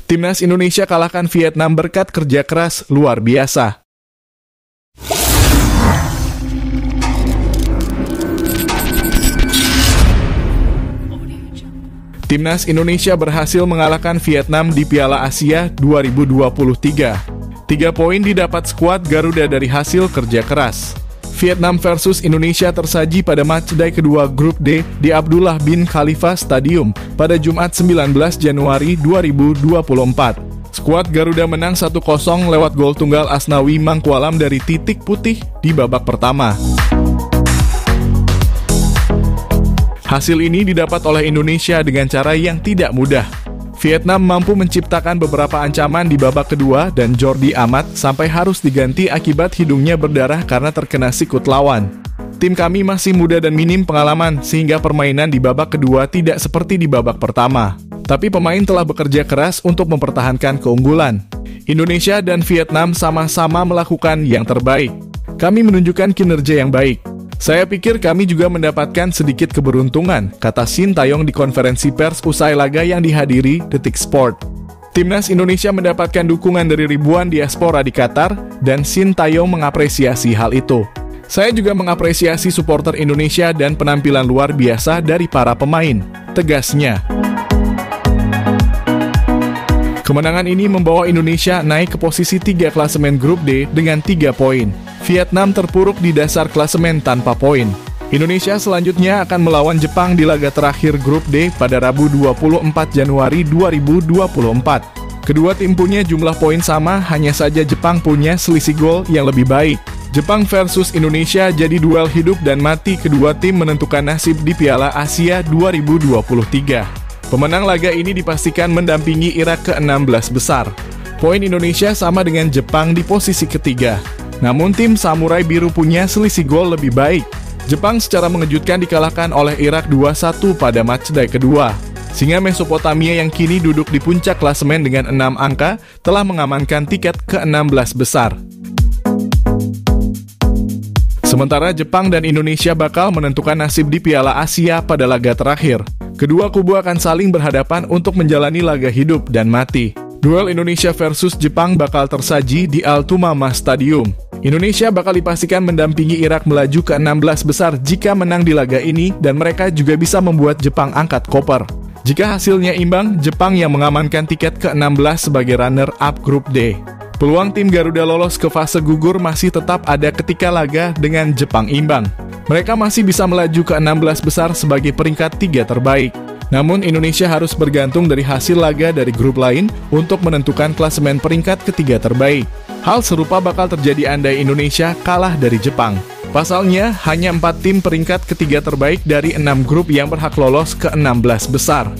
Timnas Indonesia kalahkan Vietnam berkat kerja keras luar biasa. Timnas Indonesia berhasil mengalahkan Vietnam di Piala Asia 2023. 3 poin didapat skuad Garuda dari hasil kerja keras. Vietnam versus Indonesia tersaji pada matchday kedua Grup D di Abdullah bin Khalifa Stadium pada Jumat 19 Januari 2024. Skuad Garuda menang 1-0 lewat gol tunggal Asnawi Mangkualam dari titik putih di babak pertama. Hasil ini didapat oleh Indonesia dengan cara yang tidak mudah. Vietnam mampu menciptakan beberapa ancaman di babak kedua dan Jordi Amat sampai harus diganti akibat hidungnya berdarah karena terkena sikut lawan. Tim kami masih muda dan minim pengalaman sehingga permainan di babak kedua tidak seperti di babak pertama. Tapi pemain telah bekerja keras untuk mempertahankan keunggulan. Indonesia dan Vietnam sama-sama melakukan yang terbaik. Kami menunjukkan kinerja yang baik. Saya pikir kami juga mendapatkan sedikit keberuntungan, kata Shin Taeyong di konferensi pers usai laga yang dihadiri Detik Sport. Timnas Indonesia mendapatkan dukungan dari ribuan diaspora di Qatar, dan Shin Taeyong mengapresiasi hal itu. Saya juga mengapresiasi supporter Indonesia dan penampilan luar biasa dari para pemain, tegasnya. Kemenangan ini membawa Indonesia naik ke posisi 3 klasemen Grup D dengan 3 poin. Vietnam terpuruk di dasar klasemen tanpa poin. Indonesia selanjutnya akan melawan Jepang di laga terakhir Grup D pada Rabu 24 Januari 2024. Kedua tim punya jumlah poin sama, hanya saja Jepang punya selisih gol yang lebih baik. Jepang versus Indonesia jadi duel hidup dan mati kedua tim menentukan nasib di Piala Asia 2023. Pemenang laga ini dipastikan mendampingi Irak ke 16 besar. Poin Indonesia sama dengan Jepang di posisi ketiga. Namun tim Samurai Biru punya selisih gol lebih baik. Jepang secara mengejutkan dikalahkan oleh Irak 2-1 pada matchday kedua. Singa Mesopotamia yang kini duduk di puncak klasemen dengan 6 angka telah mengamankan tiket ke 16 besar. Sementara Jepang dan Indonesia bakal menentukan nasib di Piala Asia pada laga terakhir. Kedua kubu akan saling berhadapan untuk menjalani laga hidup dan mati. Duel Indonesia versus Jepang bakal tersaji di Altumama Stadium. Indonesia bakal dipastikan mendampingi Irak melaju ke 16 besar jika menang di laga ini dan mereka juga bisa membuat Jepang angkat koper. Jika hasilnya imbang, Jepang yang mengamankan tiket ke 16 sebagai runner-up Grup D. Peluang tim Garuda lolos ke fase gugur masih tetap ada ketika laga dengan Jepang imbang. Mereka masih bisa melaju ke 16 besar sebagai peringkat 3 terbaik. Namun Indonesia harus bergantung dari hasil laga dari grup lain untuk menentukan klasemen peringkat ketiga terbaik. Hal serupa bakal terjadi andai Indonesia kalah dari Jepang. Pasalnya, hanya 4 tim peringkat ketiga terbaik dari 6 grup yang berhak lolos ke 16 besar.